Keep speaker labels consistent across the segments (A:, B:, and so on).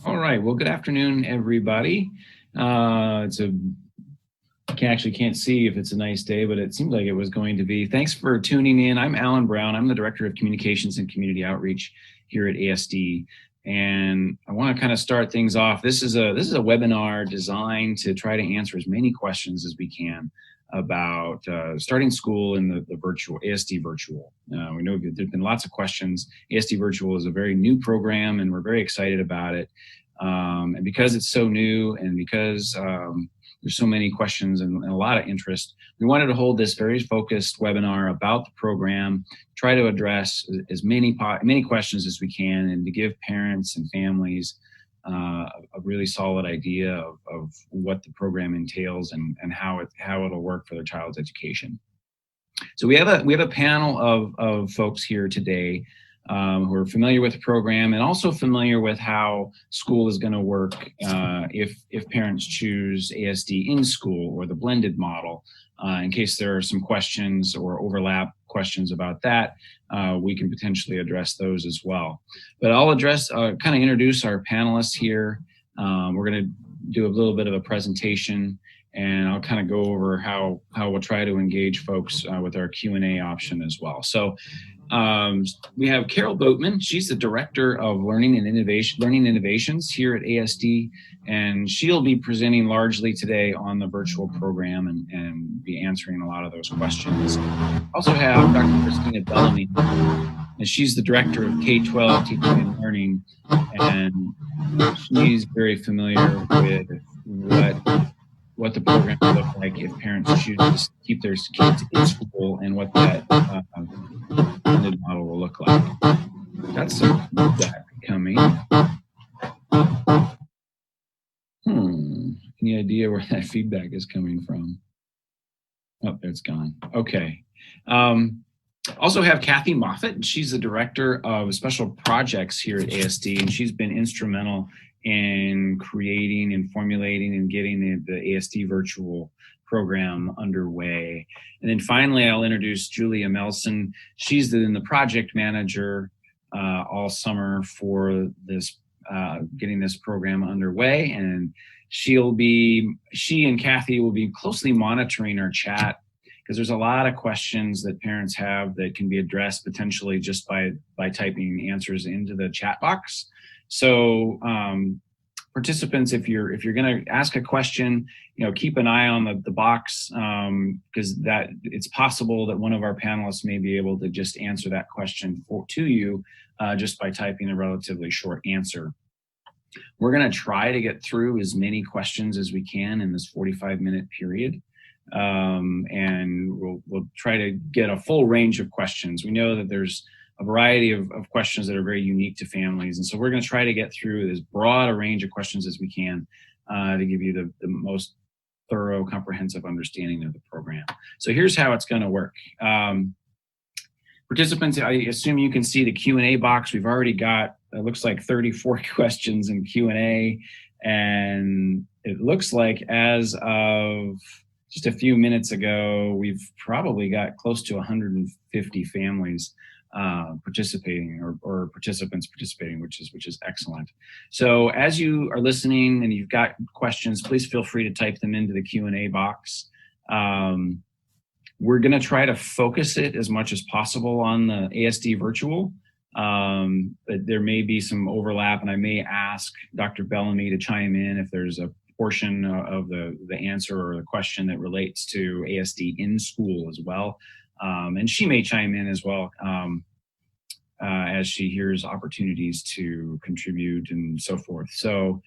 A: All right. Well, good afternoon, everybody. I can't see if it's a nice day, but it seems like it was going to be. Thanks for tuning in. I'm Alan Brown. I'm the Director of Communications and Community Outreach here at ASD. And I want to kind of start things off. This is a webinar designed to try to answer as many questions as we can about starting school in the virtual, ASD virtual. We know there's been lots of questions. ASD virtual is a very new program and we're very excited about it. And because it's so new and because there's so many questions and a lot of interest, we wanted to hold this very focused webinar about the program, try to address as many questions as we can, and to give parents and families a really solid idea of what the program entails and how it'll work for their child's education. So we have a panel of folks here today who are familiar with the program and also familiar with how school is going to work if parents choose ASD in school or the blended model. In case there are some questions or overlap questions about that, we can potentially address those as well. But I'll kind of introduce our panelists here. We're going to do a little bit of a presentation, and I'll kind of go over how we'll try to engage folks with our Q&A option as well. So we have Carol Boatman. She's the Director of Learning Innovations here at ASD, and she'll be presenting largely today on the virtual program and be answering a lot of those questions. Also have Dr. Christina Bellamy, and she's the Director of K-12 Teaching and Learning, and she's very familiar with what the program will look like if parents choose to keep their kids in school and what that blended model will look like. That's some feedback coming. Any idea where that feedback is coming from? Oh, it's gone. Okay. Also have Kathy Moffett. She's the Director of Special Projects here at ASD, and she's been instrumental in creating and formulating and getting the ASD virtual program underway. And then finally, I'll introduce Julia Melson. She's the project manager all summer for this, getting this program underway. And she and Kathy will be closely monitoring our chat, because there's a lot of questions that parents have that can be addressed potentially just by typing answers into the chat box. So participants, if you're going to ask a question, keep an eye on the box, because that it's possible that one of our panelists may be able to just answer that question to you just by typing a relatively short answer. We're going to try to get through as many questions as we can in this 45-minute period. And we'll try to get a full range of questions. We know that there's a variety of questions that are very unique to families. And so we're going to try to get through as broad a range of questions as we can to give you the most thorough, comprehensive understanding of the program. So here's how it's going to work. Participants, I assume you can see the Q&A box. We've already got, it looks like 34 questions in Q&A. And it looks like as of just a few minutes ago, we've probably got close to 150 families participating or participants participating, which is excellent. So as you are listening and you've got questions, please feel free to type them into the Q&A box. We're going to try to focus it as much as possible on the ASD virtual. But there may be some overlap, and I may ask Dr. Bellamy to chime in if there's a portion of the answer or the question that relates to ASD in school as well. And she may chime in as well as she hears opportunities to contribute and so forth. So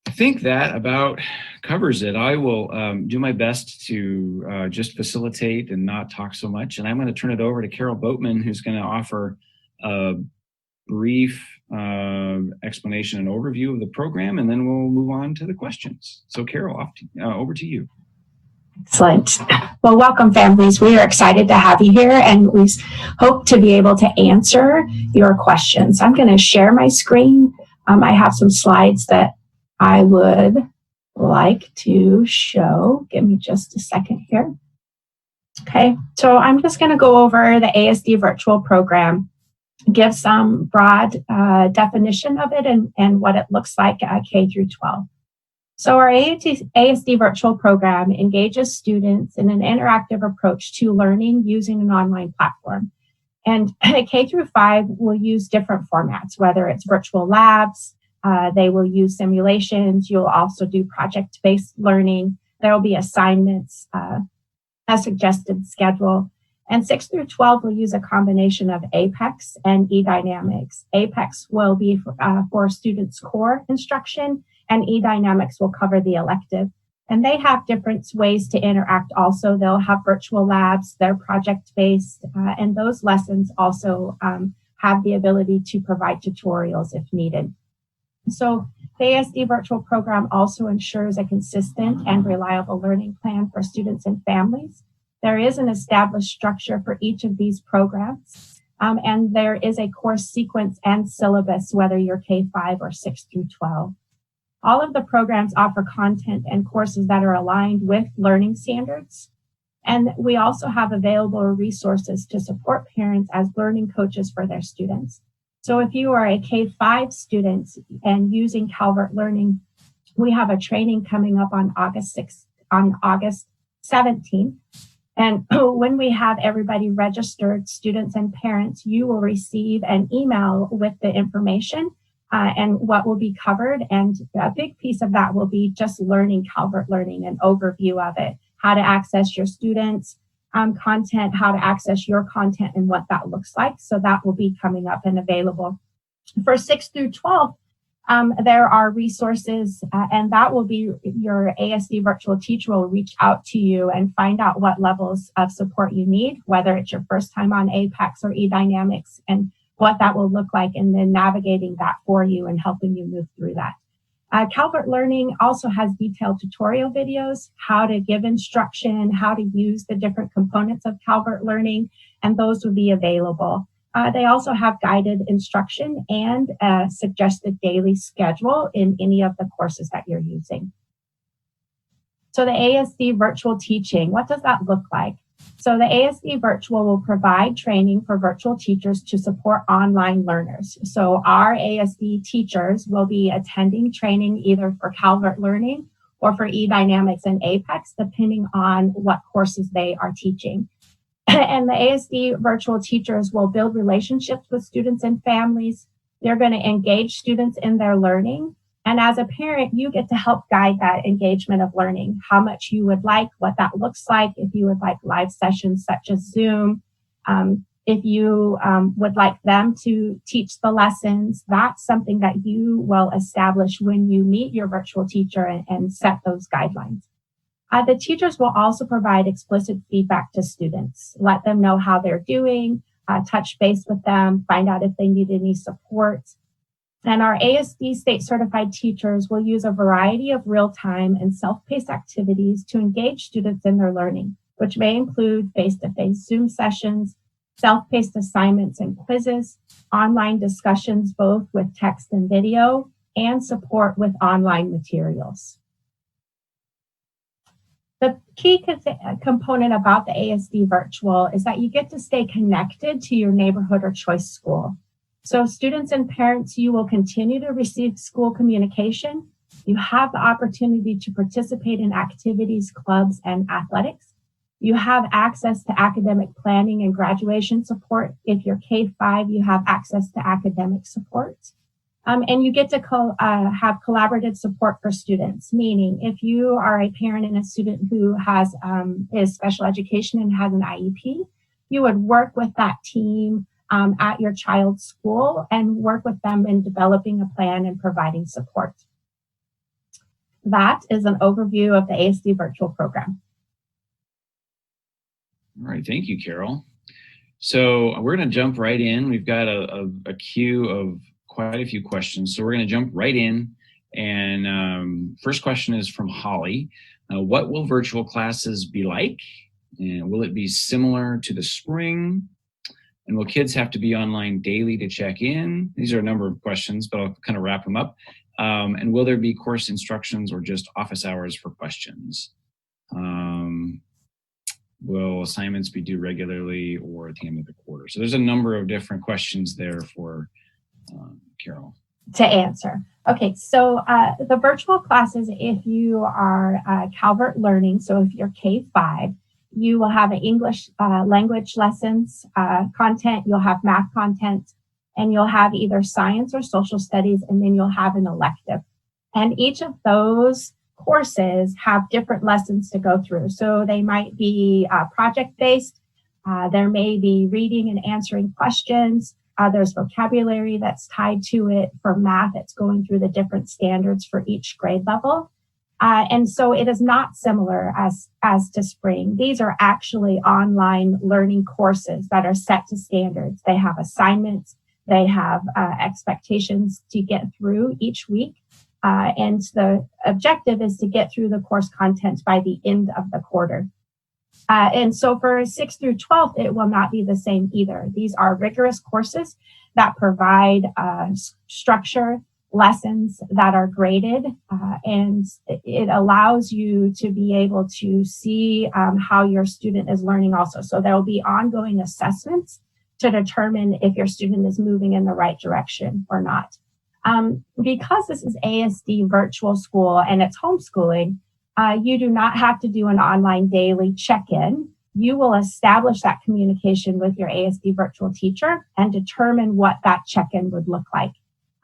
A: I think that about covers it. I will do my best to just facilitate and not talk so much. And I'm going to turn it over to Carol Boatman, who's going to offer a brief explanation and overview of the program, and then we'll move on to the questions. So Carol, over to you.
B: Excellent. Well, welcome, families. We are excited to have you here, and we hope to be able to answer your questions. I'm going to share my screen. I have some slides that I would like to show. Give me just a second here. Okay, so I'm just going to go over the ASD virtual program. give some broad definition of it and what it looks like at K through 12. So our ASD virtual program engages students in an interactive approach to learning using an online platform. And K through 5 will use different formats, whether it's virtual labs, they will use simulations, you'll also do project-based learning, there will be assignments, a suggested schedule. And 6 through 12 will use a combination of APEX and eDynamics. APEX will be for students' core instruction, and eDynamics will cover the elective. And they have different ways to interact also. They'll have virtual labs, they're project-based, and those lessons also have the ability to provide tutorials if needed. So the ASD virtual program also ensures a consistent and reliable learning plan for students and families. There is an established structure for each of these programs, and there is a course sequence and syllabus, whether you're K-5 or 6 through 12. All of the programs offer content and courses that are aligned with learning standards. And we also have available resources to support parents as learning coaches for their students. So if you are a K-5 student and using Calvert Learning, we have a training coming up on August 17th. And when we have everybody registered, students and parents, you will receive an email with the information and what will be covered. And a big piece of that will be just learning Calvert Learning, an overview of it, how to access your students' content, how to access your content and what that looks like. So that will be coming up and available. For 6 through 12, there are resources and that will be your ASD virtual teacher will reach out to you and find out what levels of support you need, whether it's your first time on APEX or eDynamics, and what that will look like, and then navigating that for you and helping you move through that. Calvert Learning also has detailed tutorial videos, how to give instruction, how to use the different components of Calvert Learning, and those will be available. They also have guided instruction and a suggested daily schedule in any of the courses that you're using. So the ASD virtual teaching, what does that look like? So the ASD virtual will provide training for virtual teachers to support online learners. So our ASD teachers will be attending training either for Calvert Learning or for eDynamics and APEX, depending on what courses they are teaching. And the ASD virtual teachers will build relationships with students and families. They're going to engage students in their learning. And as a parent, you get to help guide that engagement of learning, how much you would like, what that looks like, if you would like live sessions such as Zoom, if you would like them to teach the lessons. That's something that you will establish when you meet your virtual teacher and set those guidelines. The teachers will also provide explicit feedback to students, let them know how they're doing, touch base with them, find out if they need any support. And our ASD state certified teachers will use a variety of real-time and self-paced activities to engage students in their learning, which may include face-to-face Zoom sessions, self-paced assignments and quizzes, online discussions, both with text and video, and support with online materials. The key component about the ASD virtual is that you get to stay connected to your neighborhood or choice school. So students and parents, you will continue to receive school communication. You have the opportunity to participate in activities, clubs, and athletics. You have access to academic planning and graduation support. If you're K-5, you have access to academic support. And you get to have collaborative support for students, meaning if you are a parent and a student who is special education and has an IEP, you would work with that team at your child's school and work with them in developing a plan and providing support. That is an overview of the ASD virtual program.
A: All right, thank you, Carol. So we're going to jump right in. We've got a queue of quite a few questions, so we're going to jump right in. And first question is from Holly. What will virtual classes be like? And will it be similar to the spring? And will kids have to be online daily to check in? These are a number of questions, but I'll kind of wrap them up. And will there be course instructions or just office hours for questions? Will assignments be due regularly or at the end of the quarter? So there's a number of different questions there for Carol
B: to answer. Okay, so the virtual classes, if you are Calvert Learning, so if you're K-5, you will have an English language lessons content, you'll have math content, and you'll have either science or social studies, and then you'll have an elective. And each of those courses have different lessons to go through. So they might be project-based, there may be reading and answering questions, there's vocabulary that's tied to it. For math, it's going through the different standards for each grade level. And so it is not similar as to spring. These are actually online learning courses that are set to standards. They have assignments, they have expectations to get through each week. And the objective is to get through the course content by the end of the quarter. And so for 6th through 12th, it will not be the same either. These are rigorous courses that provide structure, lessons that are graded, and it allows you to be able to see how your student is learning also. So there will be ongoing assessments to determine if your student is moving in the right direction or not. Because this is ASD virtual school and it's homeschooling, you do not have to do an online daily check-in. You will establish that communication with your ASD virtual teacher and determine what that check-in would look like.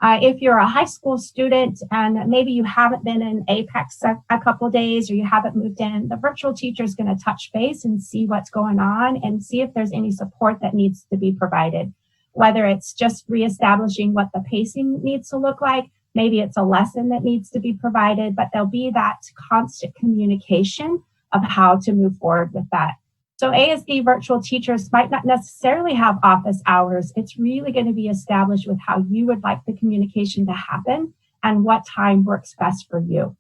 B: If you're a high school student and maybe you haven't been in Apex a couple of days or you haven't moved in, the virtual teacher is going to touch base and see what's going on and see if there's any support that needs to be provided, whether it's just reestablishing what the pacing needs to look like. Maybe it's a lesson that needs to be provided, but there'll be that constant communication of how to move forward with that. So ASD virtual teachers might not necessarily have office hours. It's really going to be established with how you would like the communication to happen and what time works best for you.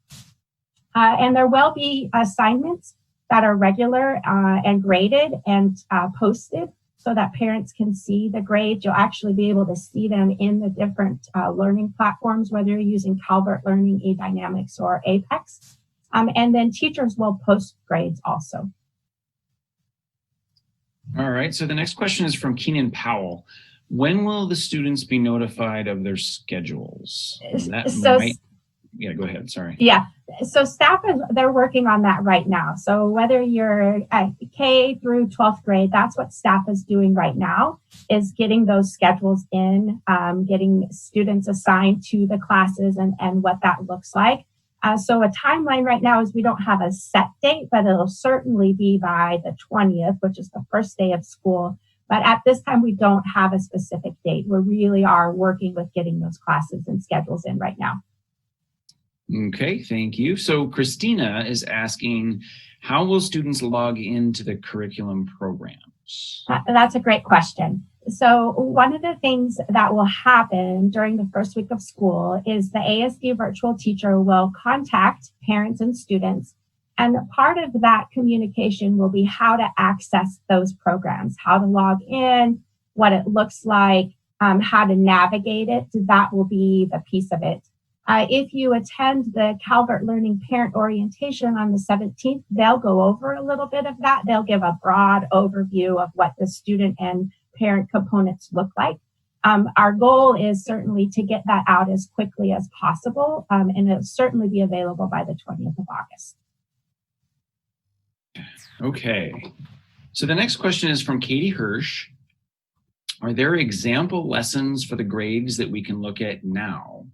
B: And there will be assignments that are regular and graded and posted, so that parents can see the grades. You'll actually be able to see them in the different learning platforms, whether you're using Calvert Learning, eDynamics, or Apex. And then teachers will post grades also.
A: All right, so the next question is from Keenan Powell. When will the students be notified of their schedules? Yeah, go ahead, sorry.
B: Yeah, so staff, they're working on that right now. So whether you're at K through 12th grade, that's what staff is doing right now, is getting those schedules in, getting students assigned to the classes and what that looks like. So a timeline right now is we don't have a set date, but it'll certainly be by the 20th, which is the first day of school. But at this time, we don't have a specific date. We really are working with getting those classes and schedules in right now.
A: Okay, thank you. So Christina is asking, how will students log into the curriculum programs?
B: That's a great question. So one of the things that will happen during the first week of school is the ASD virtual teacher will contact parents and students. And part of that communication will be how to access those programs, how to log in, what it looks like, how to navigate it. That will be the piece of it. If you attend the Calvert Learning Parent Orientation on the 17th, they'll go over a little bit of that. They'll give a broad overview of what the student and parent components look like. Our goal is certainly to get that out as quickly as possible, and it'll certainly be available by the 20th of August.
A: Okay, so the next question is from Katie Hirsch. Are there example lessons for the grades that we can look at now?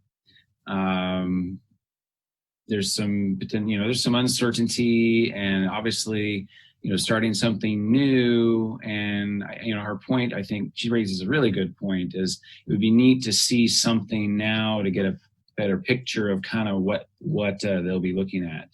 A: There's some, there's some uncertainty, and obviously, starting something new. And her point, I think she raises a really good point, is it would be neat to see something now to get a better picture of kind of what they'll be looking at.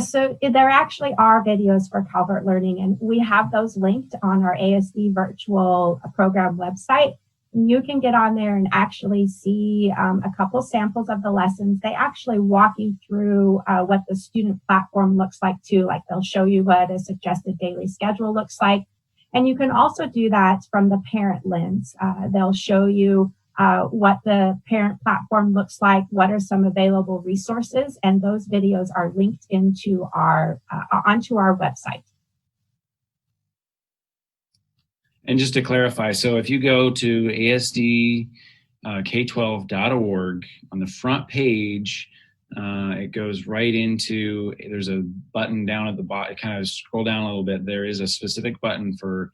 B: So there actually are videos for Calvert Learning, and we have those linked on our ASD virtual program website. You can get on there and actually see a couple samples of the lessons. They actually walk you through what the student platform looks like too. Like they'll show you what a suggested daily schedule looks like. And you can also do that from the parent lens. They'll show you what the parent platform looks like, what are some available resources, and those videos are linked into our onto our website.
A: And just to clarify, so if you go to ASD K12.org, on the front page, it goes right into, there's a button down at the bottom, kind of scroll down a little bit. There is a specific button for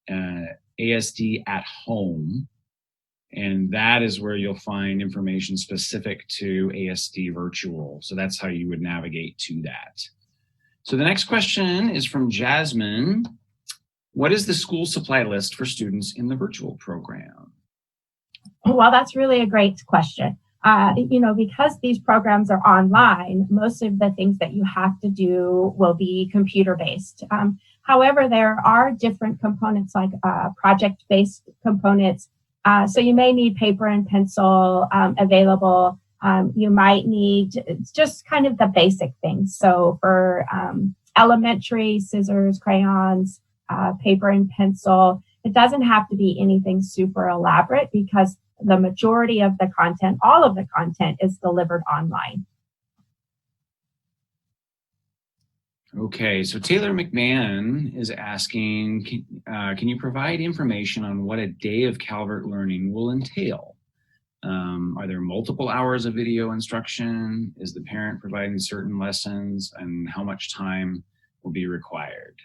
A: ASD at home. And that is where you'll find information specific to ASD virtual. So that's how you would navigate to that. So the next question is from Jasmine. What is the school supply list for students in the virtual program?
B: Well, that's really a great question. Because these programs are online, most of the things that you have to do will be computer-based. However, there are different components like project-based components. So you may need paper and pencil available. You might need just kind of the basic things. So for elementary, scissors, crayons, paper and pencil. It doesn't have to be anything super elaborate because the majority of the content, all of the content, is delivered online.
A: Okay, so Taylor McMahon is asking, can you provide information on what a day of Calvert learning will entail? Are there multiple hours of video instruction? Is the parent providing certain lessons, and how much time will be required?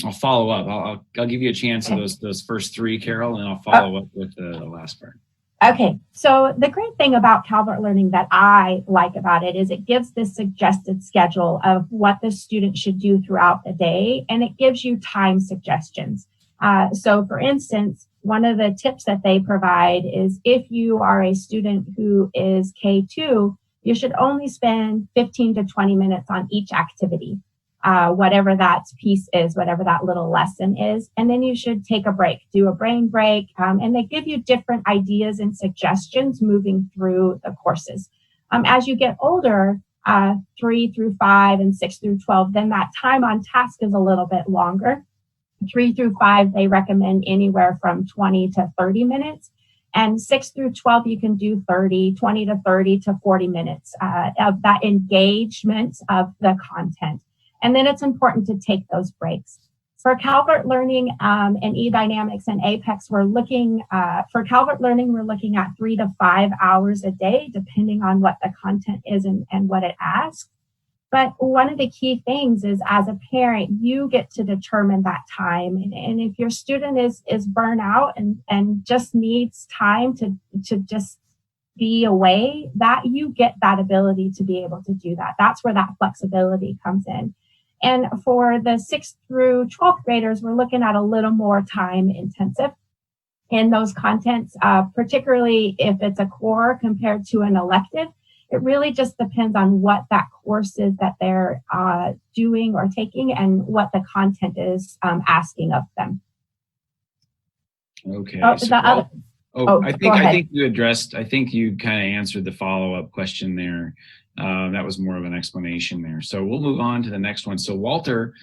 A: I'll follow up. I'll give you a chance of those first three, Carol, and I'll follow up with the last part.
B: Okay, so the great thing about Calvert Learning that I like about it is it gives this suggested schedule of what the student should do throughout the day, and it gives you time suggestions. So for instance, one of the tips that they provide is if you are a student who is K2, you should only spend 15 to 20 minutes on each activity. Whatever that piece is, whatever that little lesson is. And then you should take a break, do a brain break. And they give you different ideas and suggestions moving through the courses. As you get older, 3 through 5 and 6 through 12, then that time on task is a little bit longer. 3 through 5, they recommend anywhere from 20 to 30 minutes. And 6 through 12, you can do 20 to 30 to 40 minutes of that engagement of the content. And then it's important to take those breaks. For Calvert Learning and eDynamics and Apex, we're looking, for Calvert Learning, we're looking at 3 to 5 hours a day, depending on what the content is and what it asks. But one of the key things is as a parent, you get to determine that time. And if your student is burnt out and just needs time to just be away, that you get that ability to be able to do that. That's where that flexibility comes in. And for the 6th through 12th graders, we're looking at a little more time intensive in those contents, particularly if it's a core compared to an elective. It really just depends on what that course is that they're doing or taking and what the content is asking of them.
A: Okay.
B: I
A: think you addressed, I think you kind of answered the follow-up question there. That was more of an explanation there. So we'll move on to the next one. So Walter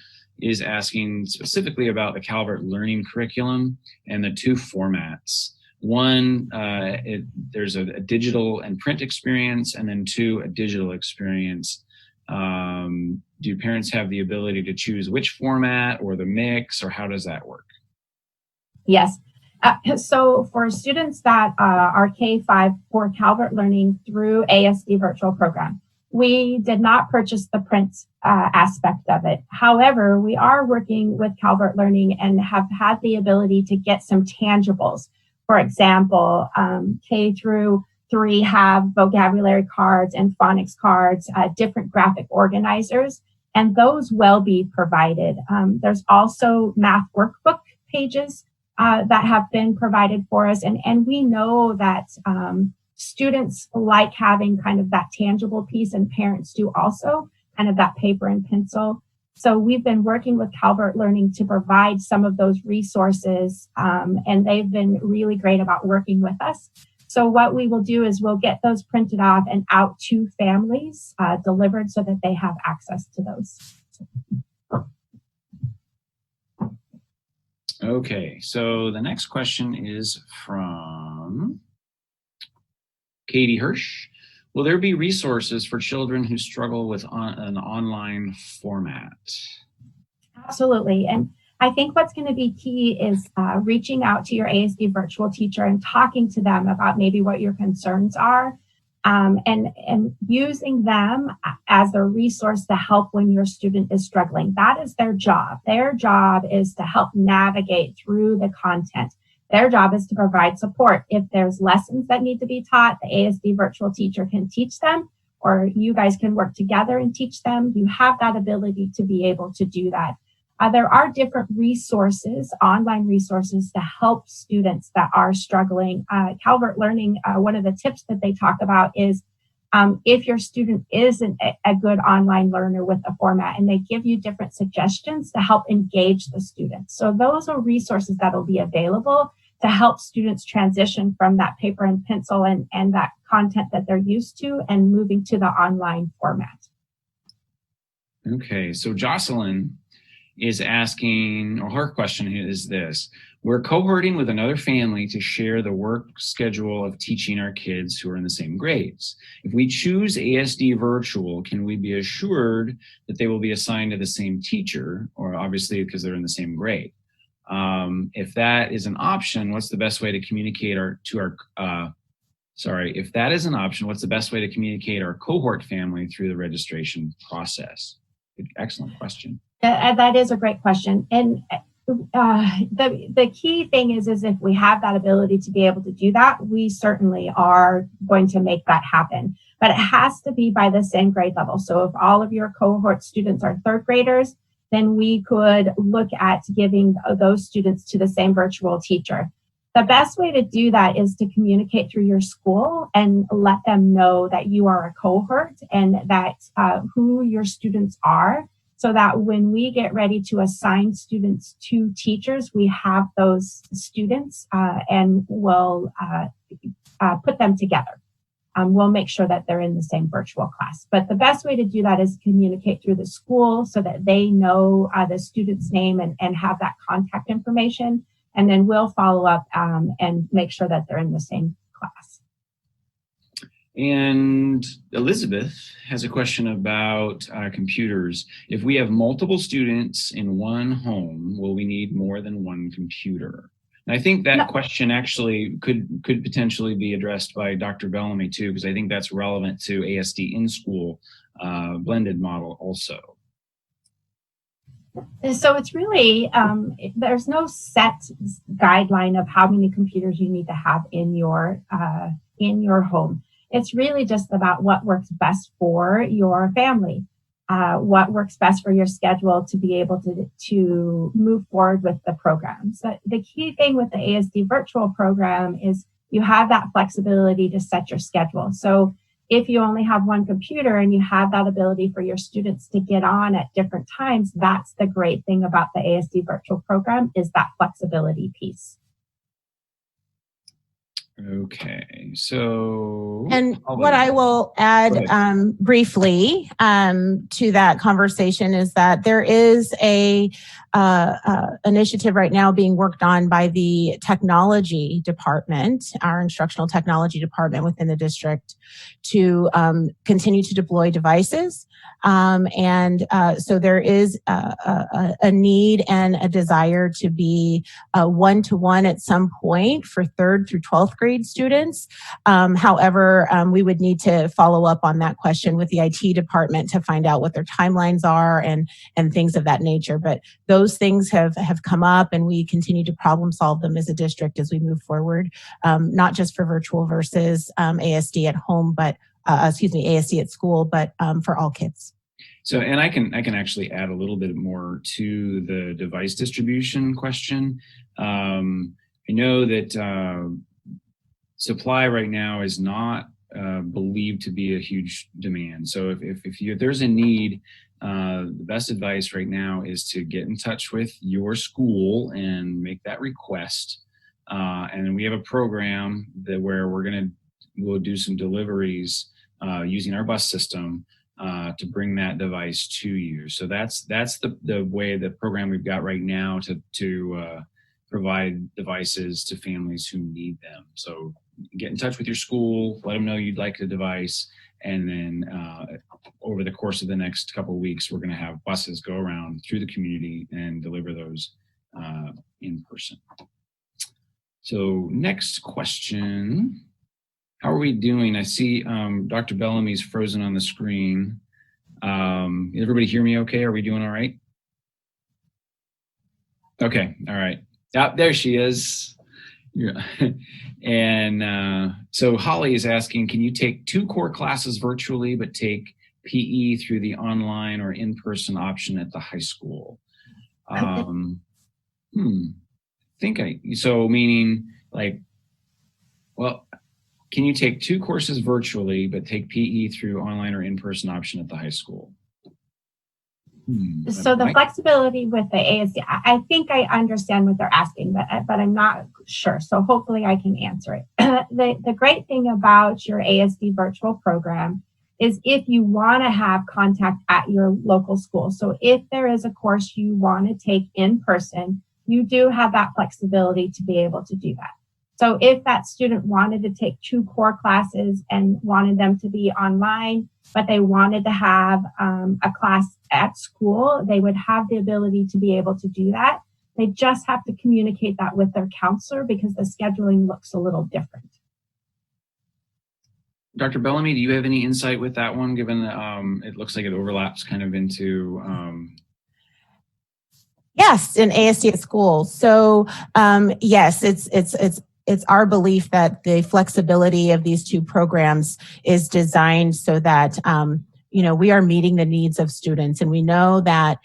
A: is asking specifically about the Calvert Learning curriculum and the two formats. One, there's a digital and print experience, and then 2, a digital experience. Do parents have the ability to choose which format or the mix, or how does that work?
B: Yes. So for students that are K5 for Calvert Learning through ASD virtual program, we did not purchase the print aspect of it. However, we are working with Calvert Learning and have had the ability to get some tangibles. For example, K through 3 have vocabulary cards and phonics cards, different graphic organizers, and those will be provided. There's also math workbook pages that have been provided for us. And we know that students like having kind of that tangible piece, and parents do also, kind of that paper and pencil. So we've been working with Calvert Learning to provide some of those resources, and they've been really great about working with us. So what we will do is we'll get those printed off and out to families, delivered so that they have access to those.
A: Okay, so the next question is from Katie Hirsch. Will there be resources for children who struggle with an online format?
B: Absolutely. And I think what's going to be key is reaching out to your ASD virtual teacher and talking to them about maybe what your concerns are, and using them as a resource to help when your student is struggling. That is their job. Their job is to help navigate through the content. Their job is to provide support. If there's lessons that need to be taught, the ASD virtual teacher can teach them, or you guys can work together and teach them. You have that ability to be able to do that. There are different resources, online resources to help students that are struggling. Calvert Learning, one of the tips that they talk about is if your student isn't a good online learner with the format, and they give you different suggestions to help engage the students. So those are resources that will be available to help students transition from that paper and pencil and that content that they're used to and moving to the online format.
A: Okay, so Jocelyn is asking, or her question is this: we're cohorting with another family to share the work schedule of teaching our kids who are in the same grades. If we choose ASD virtual, can we be assured that they will be assigned to the same teacher, or obviously because they're in the same grade? If that is an option, what's the best way to communicate if that is an option, what's the best way to communicate our cohort family through the registration process? Excellent question.
B: That is a great question. And the key thing is if we have that ability to be able to do that, we certainly are going to make that happen. But it has to be by the same grade level. So if all of your cohort students are third graders, then we could look at giving those students to the same virtual teacher. The best way to do that is to communicate through your school and let them know that you are a cohort and that who your students are, so that when we get ready to assign students to teachers, we have those students and we'll put them together. We'll make sure that they're in the same virtual class. But the best way to do that is communicate through the school so that they know the student's name and have that contact information. And then we'll follow up and make sure that they're in the same class.
A: And Elizabeth has a question about computers. If we have multiple students in one home, will we need more than one computer? And I think that question actually could potentially be addressed by Dr. Bellamy too, because I think that's relevant to ASD in-school blended model also.
B: So it's really, there's no set guideline of how many computers you need to have in your home. It's really just about what works best for your family, what works best for your schedule to be able to move forward with the program. So the key thing with the ASD virtual program is you have that flexibility to set your schedule. So if you only have one computer and you have that ability for your students to get on at different times, that's the great thing about the ASD virtual program, is that flexibility piece.
A: Okay, so...
C: And what I will add briefly to that conversation is that there is a initiative right now being worked on by the technology department, our instructional technology department within the district, to continue to deploy devices. So there is a need and a desire to be one-to-one at some point for 3rd through 12th grade students. However, we would need to follow up on that question with the IT department to find out what their timelines are and things of that nature. But those things have come up, and we continue to problem solve them as a district as we move forward, not just for virtual versus ASD at home, but ASD at school, but for all kids.
A: So, and I can actually add a little bit more to the device distribution question. I know that supply right now is not believed to be a huge demand. So if there's a need, the best advice right now is to get in touch with your school and make that request. And we have a program where we'll do some deliveries using our bus system to bring that device to you. So that's the way, the program we've got right now to provide devices to families who need them. So get in touch with your school, let them know you'd like the device, and then over the course of the next couple of weeks, we're going to have buses go around through the community and deliver those in person. So next question, how are we doing? I see Dr. Bellamy's frozen on the screen. Everybody hear me okay? Are we doing all right? Okay, all right. There she is. Yeah. And so Holly is asking, can you take 2 core classes virtually, but take PE through the online or in-person option at the high school? So meaning like, well, can you take 2 courses virtually, but take PE through online or in-person option at the high school?
B: So the flexibility with the ASD, I think I understand what they're asking, but I'm not sure. So hopefully I can answer it. The great thing about your ASD virtual program is if you want to have contact at your local school. So if there is a course you want to take in person, you do have that flexibility to be able to do that. So if that student wanted to take 2 core classes and wanted them to be online, but they wanted to have a class at school, they would have the ability to be able to do that. They just have to communicate that with their counselor because the scheduling looks a little different.
A: Dr. Bellamy, do you have any insight with that one, given that it looks like it overlaps kind of into...
C: Yes, in ASD at school. So yes, it's our belief that the flexibility of these 2 programs is designed so that we are meeting the needs of students. And we know that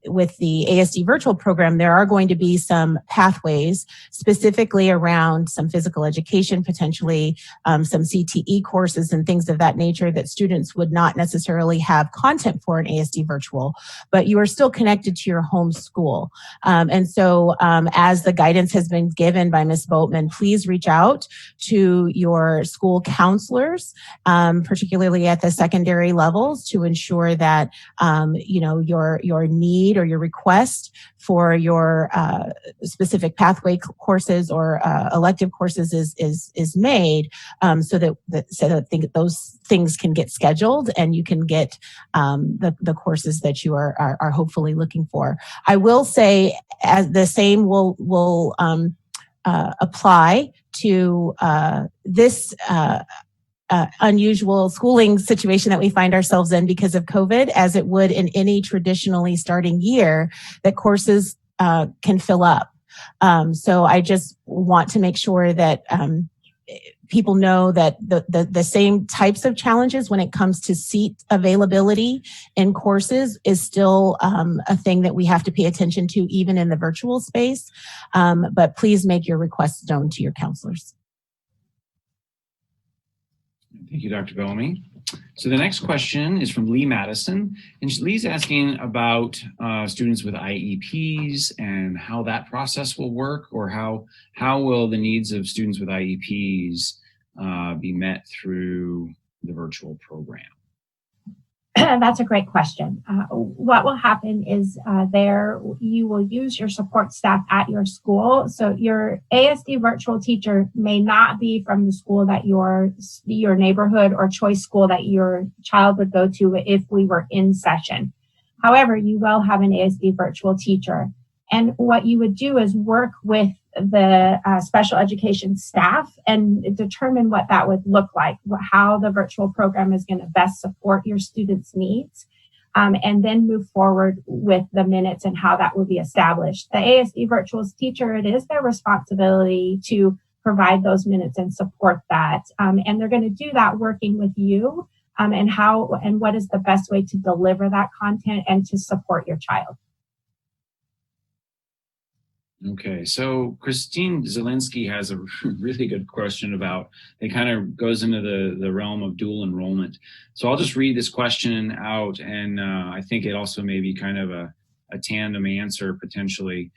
C: with the ASD virtual program, there are going to be some pathways specifically around some physical education, potentially some CTE courses and things of that nature that students would not necessarily have content for in ASD virtual, but you are still connected to your home school. And so as the guidance has been given by Ms. Boatman, please reach out to your school counselors, particularly at the secondary levels, to ensure that your need or your request for your specific pathway courses or elective courses is made, so that those things can get scheduled and you can get the courses that you are hopefully looking for. I will say, as the same will apply to this unusual schooling situation that we find ourselves in because of COVID, as it would in any traditionally starting year, that courses can fill up. So I just want to make sure that people know that the same types of challenges when it comes to seat availability in courses is still a thing that we have to pay attention to, even in the virtual space. But please make your requests known to your counselors.
A: Thank you, Dr. Bellamy. So the next question is from Lee Madison, and Lee's asking about students with IEPs and how that process will work, or how will the needs of students with IEPs be met through the virtual program?
B: That's a great question. What will happen is you will use your support staff at your school. So your ASD virtual teacher may not be from the school that your neighborhood or choice school that your child would go to if we were in session. However, you will have an ASD virtual teacher. And what you would do is work with the special education staff and determine what that would look like, how the virtual program is going to best support your students' needs, and then move forward with the minutes and how that will be established. The ASD virtual teacher, it is their responsibility to provide those minutes and support that. And they're going to do that working with you and what is the best way to deliver that content and to support your child.
A: Okay, so Christine Zielinski has a really good question about, it kind of goes into the realm of dual enrollment. So I'll just read this question out, and I think it also may be kind of a tandem answer potentially.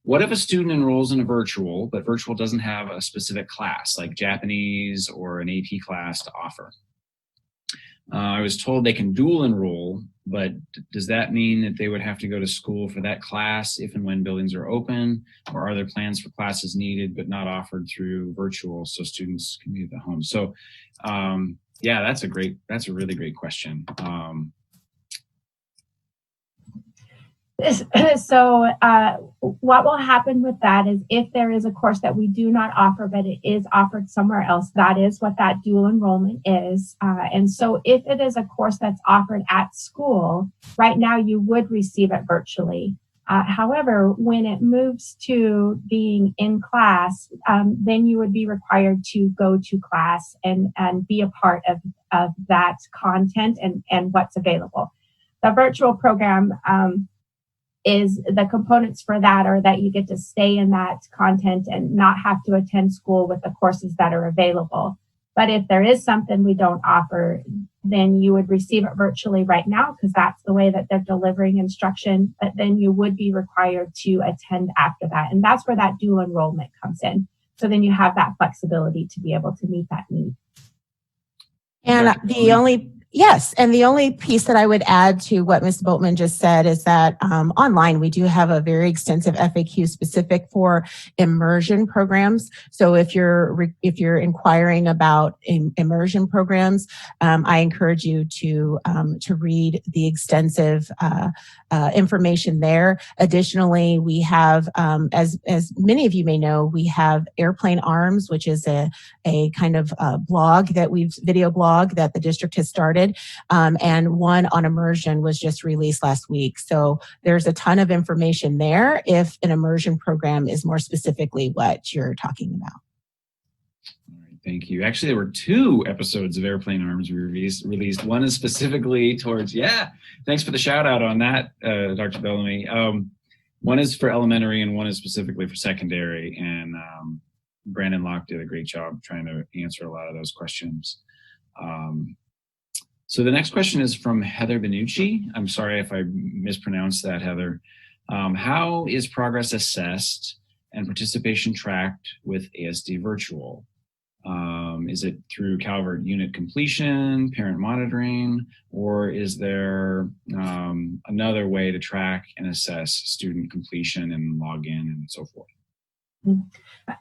A: What if a student enrolls in a virtual, but virtual doesn't have a specific class like Japanese or an AP class to offer? I was told they can dual enroll, but does that mean that they would have to go to school for that class if and when buildings are open? Or are there plans for classes needed but not offered through virtual so students can be at the home? So Yeah, that's a really great question.
B: So what will happen with that is if there is a course that we do not offer, but it is offered somewhere else, that is what that dual enrollment is. And so if it is a course that's offered at school, right now you would receive it virtually. However, when it moves to being in class, then you would be required to go to class and be a part of that content and what's available. The virtual program is the components for that are that you get to stay in that content and not have to attend school with the courses that are available. But if there is something we don't offer, then you would receive it virtually right now because that's the way that they're delivering instruction. But then you would be required to attend after that. And that's where that dual enrollment comes in. So then you have that flexibility to be able to meet that need.
C: And the only piece that I would add to what Ms. Boatman just said is that online we do have a very extensive FAQ specific for immersion programs. So if you're inquiring about immersion programs, I encourage you to read the extensive information there. Additionally, we have, as many of you may know, we have Airplane Arms, which is a kind of video blog that the district has started. And one on immersion was just released last week. So there's a ton of information there if an immersion program is more specifically what you're talking about.
A: All right, thank you. Actually, there were 2 episodes of Airplane Arms we released. One is specifically towards, thanks for the shout out on that, Dr. Bellamy. One is for elementary and one is specifically for secondary. And Brandon Locke did a great job trying to answer a lot of those questions. So the next question is from Heather Benucci. I'm sorry if I mispronounced that, Heather. How is progress assessed and participation tracked with ASD Virtual? Is it through Calvert unit completion, parent monitoring, or is there another way to track and assess student completion and login and so forth?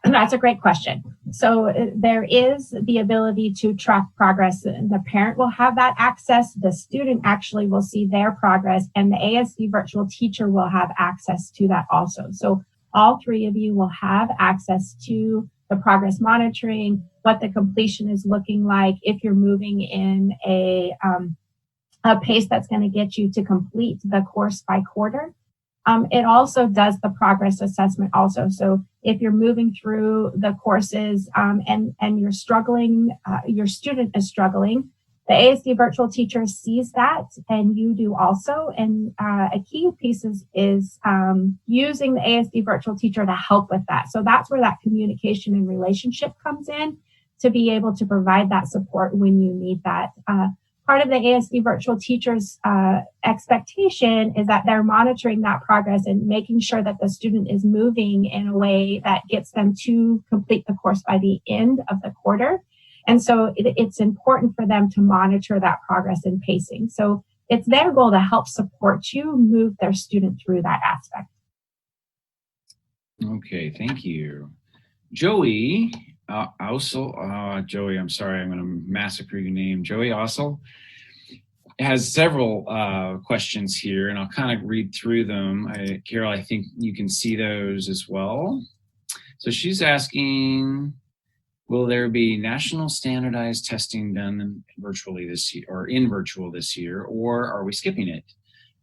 B: That's a great question. So there is the ability to track progress. The parent will have that access. The student actually will see their progress, and the ASD virtual teacher will have access to that also. So all 3 of you will have access to the progress monitoring, what the completion is looking like, if you're moving in a pace that's going to get you to complete the course by quarter. It also does the progress assessment also. So if you're moving through the courses and you're struggling, your student is struggling, the ASD virtual teacher sees that and you do also. And a key piece is using the ASD virtual teacher to help with that. So that's where that communication and relationship comes in to be able to provide that support when you need that. Part of the ASD virtual teacher's expectation is that they're monitoring that progress and making sure that the student is moving in a way that gets them to complete the course by the end of the quarter. And so it's important for them to monitor that progress and pacing. So it's their goal to help support you move their student through that aspect.
A: Okay, thank you. Joey Ossel, Joey, I'm sorry, I'm going to massacre your name. Joey Ossel has several questions here, and I'll kind of read through them. Carol, I think you can see those as well. So she's asking, will there be national standardized testing done virtually this year, or in virtual this year, or are we skipping it?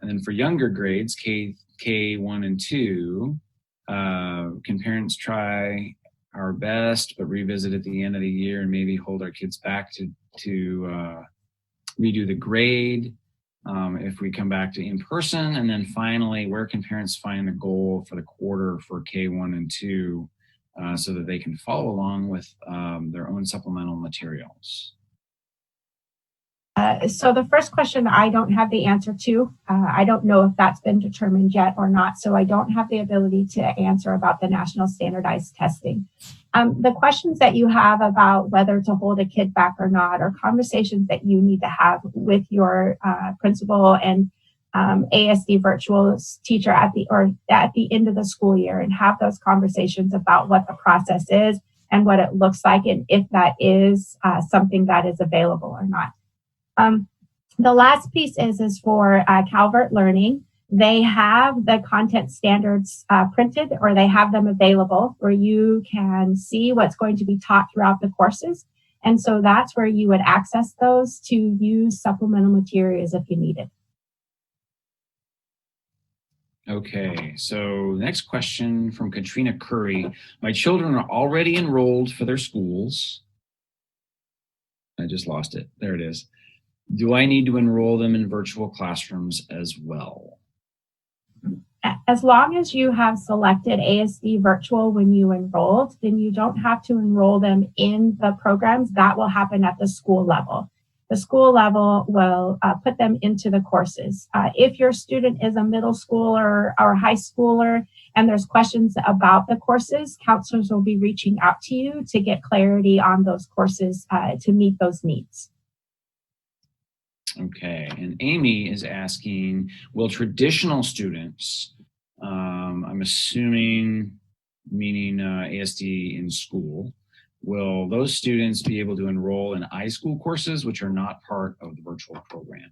A: And then for younger grades, K1 and 2, can parents try our best, but revisit at the end of the year and maybe hold our kids back to redo the grade if we come back to in person? And then finally, where can parents find the goal for the quarter for K1 and 2 so that they can follow along with their own supplemental materials?
B: So the first question I don't have the answer to. I don't know if that's been determined yet or not, so I don't have the ability to answer about the national standardized testing. The questions that you have about whether to hold a kid back or not are conversations that you need to have with your principal and ASD virtual teacher at the end of the school year, and have those conversations about what the process is and what it looks like, and if that is something that is available or not. The last piece is for Calvert Learning. They have the content standards printed, or they have them available where you can see what's going to be taught throughout the courses. And so that's where you would access those to use supplemental materials if you need it.
A: Okay, so next question from Katrina Curry. My children are already enrolled for their schools. I just lost it. There it is. Do I need to enroll them in virtual classrooms as well?
B: As long as you have selected ASD virtual when you enrolled, then you don't have to enroll them in the programs. That will happen at the school level. The school level will put them into the courses. If your student is a middle schooler or high schooler and there's questions about the courses, counselors will be reaching out to you to get clarity on those courses to meet those needs.
A: Okay, and Amy is asking, will traditional students, I'm assuming, meaning ASD in school, will those students be able to enroll in iSchool courses, which are not part of the virtual program?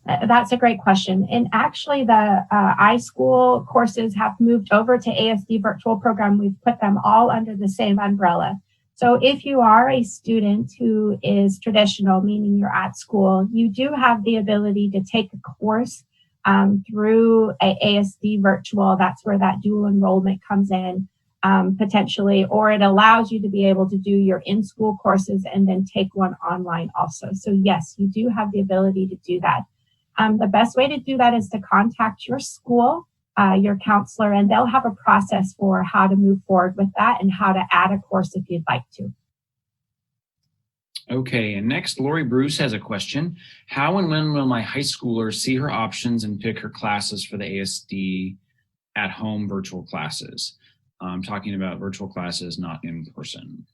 B: That's a great question. And actually, the iSchool courses have moved over to ASD virtual program. We've put them all under the same umbrella. So if you are a student who is traditional, meaning you're at school, you do have the ability to take a course through ASD virtual. That's where that dual enrollment comes in potentially, or it allows you to be able to do your in-school courses and then take one online also. So yes, you do have the ability to do that. The best way to do that is to contact your school, your counselor, and they'll have a process for how to move forward with that and how to add a course if you'd like to.
A: Okay, and next, Lori Bruce has a question. How and when will my high schooler see her options and pick her classes for the ASD at home virtual classes? I'm talking about virtual classes, not in person.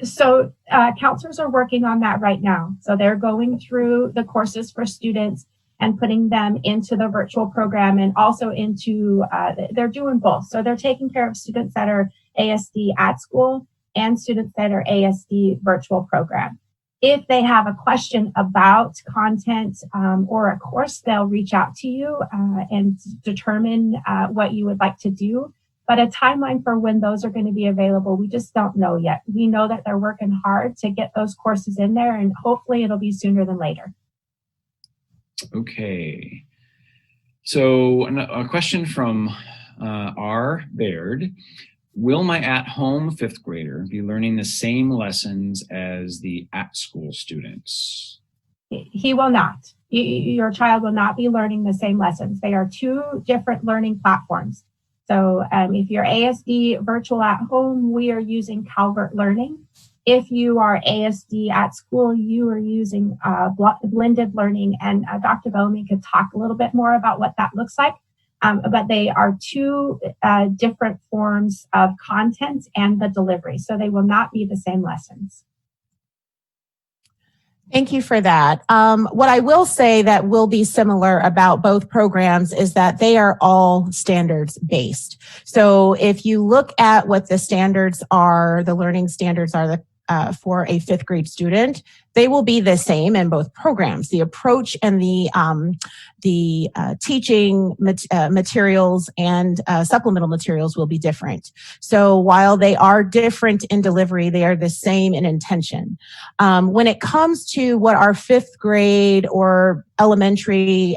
B: So counselors are working on that right now. So they're going through the courses for students and putting them into the virtual program and also into, they're doing both. So they're taking care of students that are ASD at school and students that are ASD virtual program. If they have a question about content or a course, they'll reach out to you and determine what you would like to do. But a timeline for when those are going to be available, we just don't know yet. We know that they're working hard to get those courses in there, and hopefully it'll be sooner than later.
A: Okay. So a question from R. Baird. Will my at-home fifth grader be learning the same lessons as the at-school students?
B: He will not. Your child will not be learning the same lessons. They are two different learning platforms. So if you're ASD virtual at home, we are using Calvert Learning. If you are ASD at school, you are using blended learning. And Dr. Bellamy could talk a little bit more about what that looks like. But they are two different forms of content and the delivery. So they will not be the same lessons.
C: Thank you for that. What I will say that will be similar about both programs is that they are all standards based. So if you look at what the standards are, the learning standards are for a fifth grade student, they will be the same in both programs. The approach and the teaching materials and supplemental materials will be different. So while they are different in delivery, they are the same in intention. When it comes to what our fifth grade or elementary,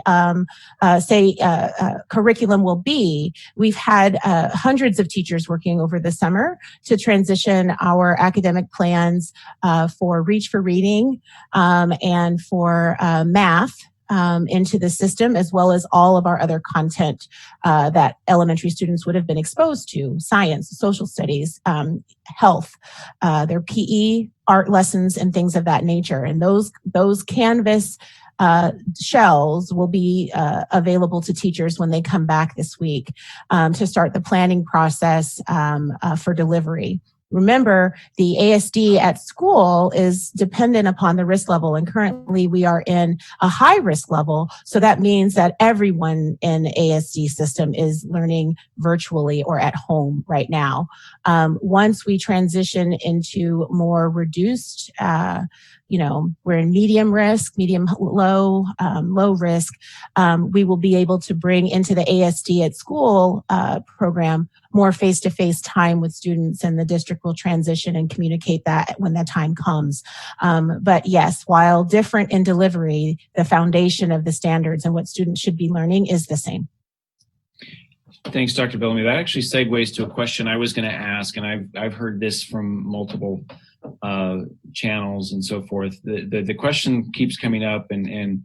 C: curriculum will be, we've had hundreds of teachers working over the summer to transition our academic plans for Reach for Reading and for math into the system, as well as all of our other content that elementary students would have been exposed to: science, social studies, health, their PE, art lessons, and things of that nature. And those Canvas shells will be available to teachers when they come back this week to start the planning process for delivery. Remember, the ASD at school is dependent upon the risk level, and currently we are in a high risk level. So that means that everyone in the ASD system is learning virtually or at home right now. Once we transition into more reduced, we're in medium risk, low risk, we will be able to bring into the ASD at school program more face-to-face time with students, and the district will transition and communicate that when that time comes. But yes, while different in delivery, the foundation of the standards and what students should be learning is the same.
A: Thanks, Dr. Bellamy. That actually segues to a question I was going to ask, and I've heard this from multiple channels and so forth. The question keeps coming up, and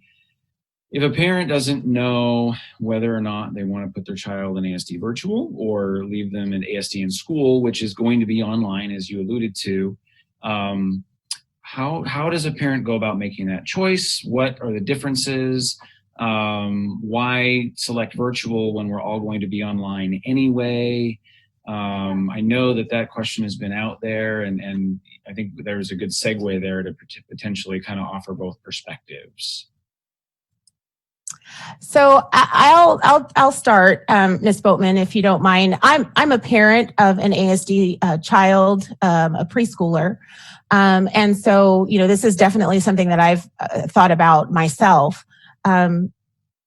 A: if a parent doesn't know whether or not they want to put their child in ASD virtual or leave them in ASD in school, which is going to be online, as you alluded to, how does a parent go about making that choice? What are the differences? Why select virtual when we're all going to be online anyway? I know that question has been out there, and I think there's a good segue there to potentially kind of offer both perspectives.
C: So I'll start, Ms. Boatman, if you don't mind. I'm a parent of an ASD child, a preschooler, and so this is definitely something that I've thought about myself.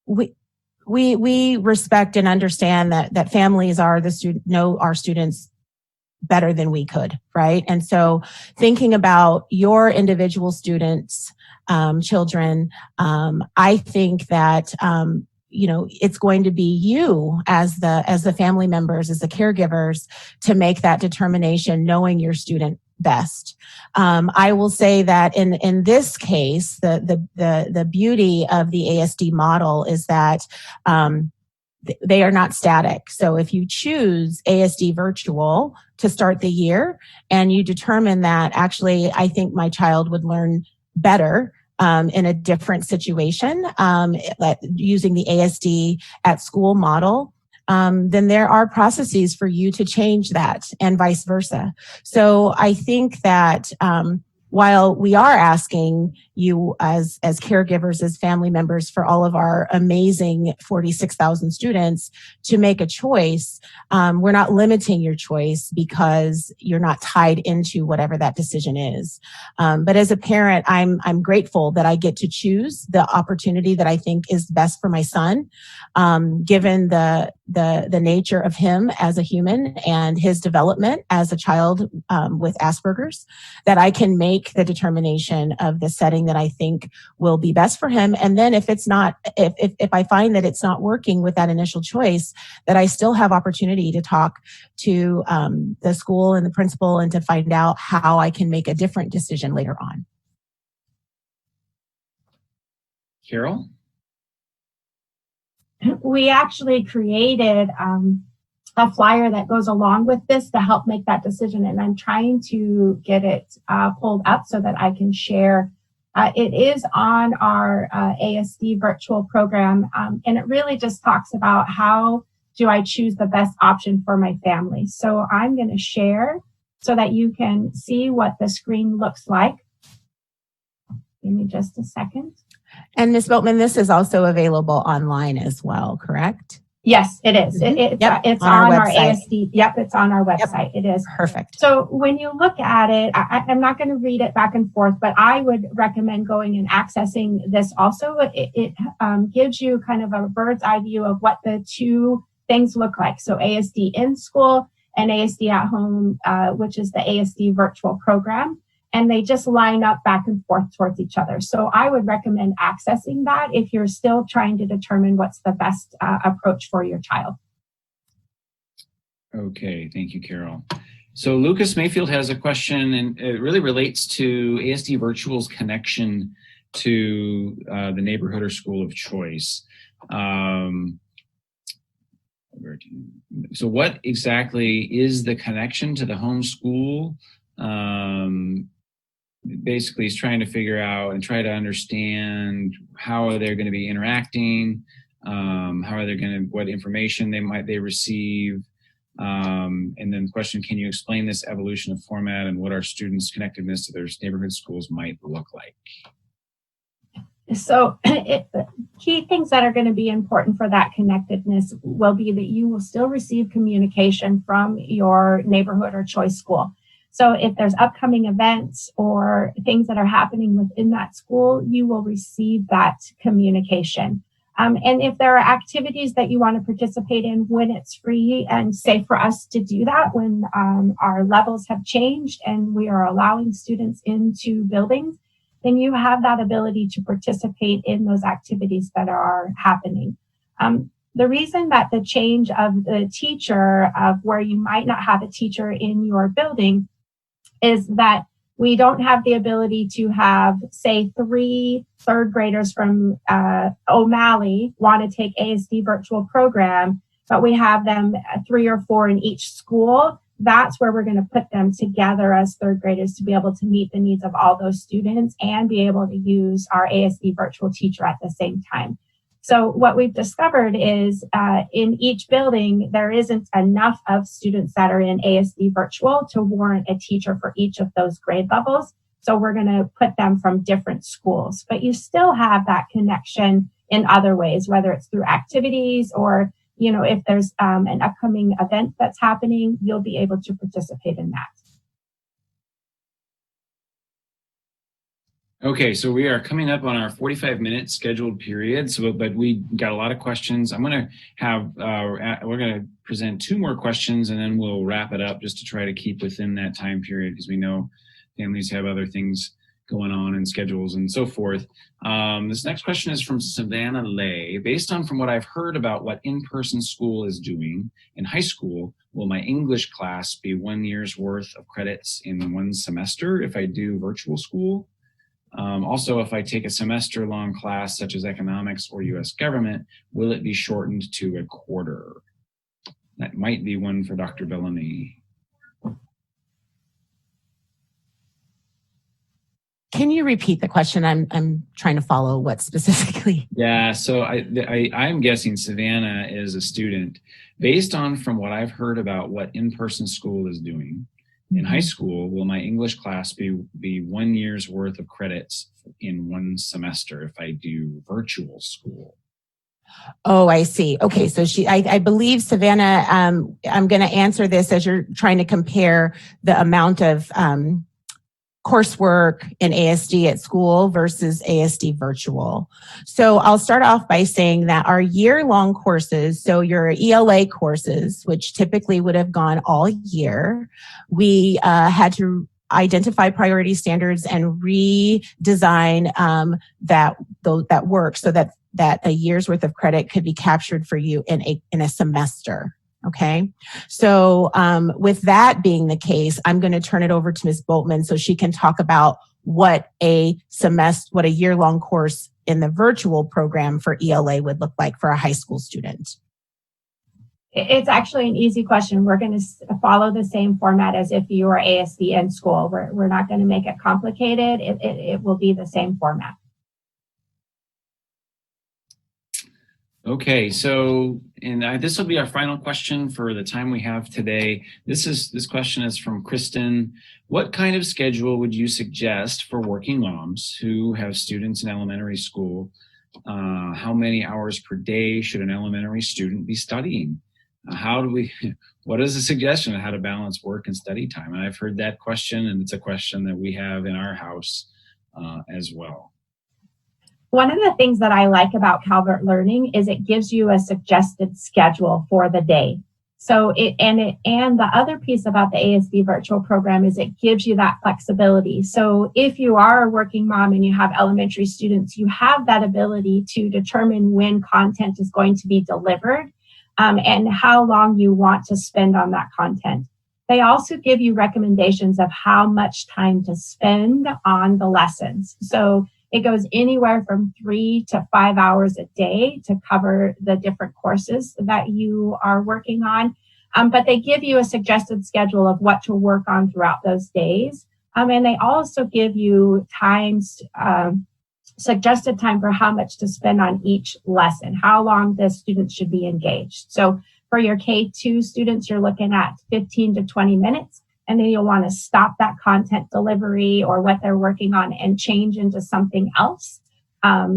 C: We respect and understand that families know our students better than we could, right? And so thinking about your individual students, children, I think that it's going to be you as the family members, as the caregivers, to make that determination, knowing your student best. I will say that in this case, the beauty of the ASD model is that they are not static. So if you choose ASD virtual to start the year, and you determine that actually I think my child would learn better in a different situation, using the ASD at school model, then there are processes for you to change that, and vice versa. So I think that while we are asking you as caregivers, as family members for all of our amazing 46,000 students to make a choice, we're not limiting your choice because you're not tied into whatever that decision is. But as a parent, I'm grateful that I get to choose the opportunity that I think is best for my son, given the nature of him as a human and his development as a child with Asperger's, that I can make the determination of the setting that I think will be best for him. And then if I find that it's not working with that initial choice, that I still have opportunity to talk to the school and the principal and to find out how I can make a different decision later on.
A: Carol?
B: We actually created a flyer that goes along with this to help make that decision, and I'm trying to get it pulled up so that I can share. It is on our ASD virtual program, and it really just talks about how do I choose the best option for my family. So I'm going to share so that you can see what the screen looks like. Give me just a second.
C: And Ms. Boatman, this is also available online as well, correct?
B: Yes, it is. It's on our ASD. Yep, it's on our website. Yep. It is.
C: Perfect.
B: So when you look at it, I'm not going to read it back and forth, but I would recommend going and accessing this also. It gives you kind of a bird's eye view of what the two things look like. So ASD in school and ASD at home, which is the ASD virtual program. And they just line up back and forth towards each other. So I would recommend accessing that if you're still trying to determine what's the best approach for your child.
A: Okay, thank you, Carol. So Lucas Mayfield has a question, and it really relates to ASD Virtual's connection to the neighborhood or school of choice. So what exactly is the connection to the home school? Basically, he's trying to figure out and try to understand how are they going to be interacting, how are they going to, what information they receive, And then the question, can you explain this evolution of format and what our students' connectedness to their neighborhood schools might look like?
B: So key things that are going to be important for that connectedness will be that you will still receive communication from your neighborhood or choice school. So if there's upcoming events or things that are happening within that school, you will receive that communication. And if there are activities that you want to participate in when it's free and safe for us to do that, when our levels have changed and we are allowing students into buildings, then you have that ability to participate in those activities that are happening. The reason that the change of the teacher, of where you might not have a teacher in your building, is that we don't have the ability to have, say, 3 third graders from O'Malley want to take ASD virtual program, but we have them 3 or 4 in each school. That's where we're going to put them together as third graders to be able to meet the needs of all those students and be able to use our ASD virtual teacher at the same time. So what we've discovered is in each building, there isn't enough of students that are in ASD virtual to warrant a teacher for each of those grade levels. So we're going to put them from different schools, but you still have that connection in other ways, whether it's through activities or, you know, if there's an upcoming event that's happening, you'll be able to participate in that.
A: Okay, so we are coming up on our 45-minute scheduled period. But we got a lot of questions. I'm going to have we're going to present 2 more questions, and then we'll wrap it up just to try to keep within that time period, because we know families have other things going on and schedules and so forth. This next question is from Savannah Lay. Based on from what I've heard about what in-person school is doing in high school, will my English class be 1 year's worth of credits in 1 semester if I do virtual school? Also, if I take a semester-long class such as economics or U.S. government, will it be shortened to a quarter? That might be one for Dr. Bellamy.
C: Can you repeat the question? I'm trying to follow what specifically.
A: Yeah, so I'm guessing Savannah is a student. Based on from what I've heard about what in-person school is doing, in high school, will my English class be 1 year's worth of credits in 1 semester if I do virtual school?
C: Oh, I see. Okay, so I believe, Savannah, I'm going to answer this as you're trying to compare the amount of coursework in ASD at school versus ASD virtual. So I'll start off by saying that our year-long courses, so your ELA courses, which typically would have gone all year, we had to identify priority standards and redesign that work so that a year's worth of credit could be captured for you in a semester. Okay. So with that being the case, I'm going to turn it over to Ms. Boltman so she can talk about what a year-long course in the virtual program for ELA would look like for a high school student.
B: It's actually an easy question. We're going to follow the same format as if you were ASD in school. We're not going to make it complicated. It will be the same format.
A: Okay, so this will be our final question for the time we have today. This question is from Kristen. What kind of schedule would you suggest for working moms who have students in elementary school? How many hours per day should an elementary student be studying? What is a suggestion on how to balance work and study time? And I've heard that question, and it's a question that we have in our house as well.
B: One of the things that I like about Calvert Learning is it gives you a suggested schedule for the day. So and the other piece about the ASD virtual program is it gives you that flexibility. So if you are a working mom and you have elementary students, you have that ability to determine when content is going to be delivered and how long you want to spend on that content. They also give you recommendations of how much time to spend on the lessons. So it goes anywhere from 3 to 5 hours a day to cover the different courses that you are working on. But they give you a suggested schedule of what to work on throughout those days. And they also give you suggested time for how much to spend on each lesson, how long the students should be engaged. So For your K2 students, you're looking at 15 to 20 minutes. And then you'll want to stop that content delivery or what they're working on and change into something else.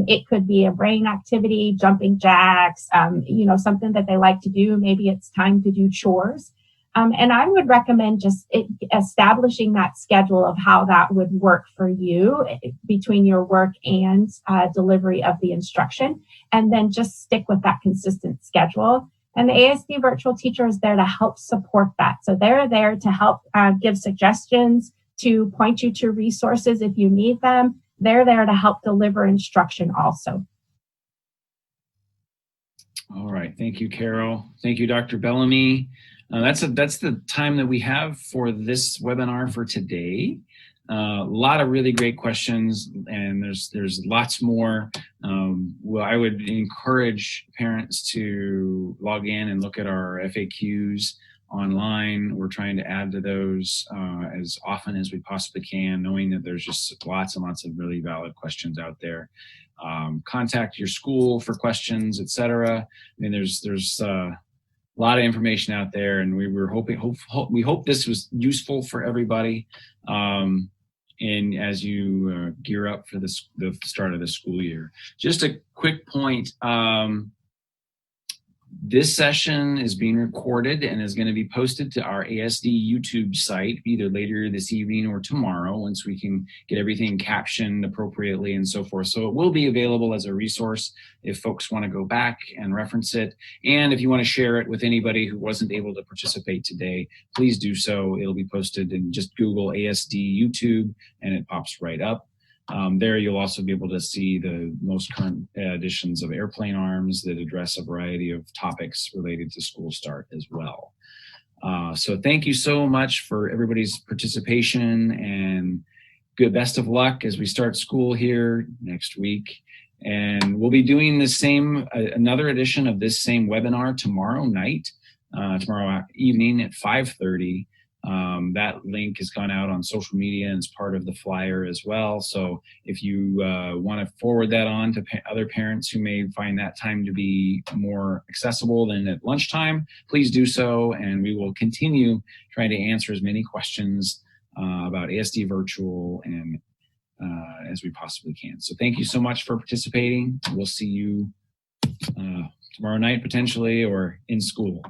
B: It could be a brain activity, jumping jacks, something that they like to do. Maybe it's time to do chores. And I would recommend just establishing that schedule of how that would work for you between your work and delivery of the instruction. And then just stick with that consistent schedule. And the ASD virtual teacher is there to help support that. So they're there to help give suggestions, to point you to resources if you need them. They're there to help deliver instruction also.
A: All right. Thank you, Carol. Thank you, Dr. Bellamy. That's the time that we have for this webinar for today. A lot of really great questions, and there's lots more. Well, I would encourage parents to log in and look at our FAQs online. We're trying to add to those as often as we possibly can, knowing that there's just lots and lots of really valid questions out there. Contact your school for questions, etc. I mean, there's a lot of information out there, and we hope this was useful for everybody. And as you gear up for the start of the school year. Just a quick point. This session is being recorded and is going to be posted to our ASD YouTube site either later this evening or tomorrow once we can get everything captioned appropriately and so forth. So it will be available as a resource if folks want to go back and reference it. And if you want to share it with anybody who wasn't able to participate today, please do so. It'll be posted, and just Google ASD YouTube and it pops right up. There you'll also be able to see the most current editions of Airplane Arms that address a variety of topics related to school start as well. So thank you so much for everybody's participation, and best of luck as we start school here next week. And we'll be doing the same, another edition of this same webinar tomorrow night, tomorrow evening at 5:30. That link has gone out on social media and is part of the flyer as well. So if you want to forward that on to other parents who may find that time to be more accessible than at lunchtime, please do so. And we will continue trying to answer as many questions about ASD virtual and as we possibly can. So thank you so much for participating. We'll see you tomorrow night potentially, or in school.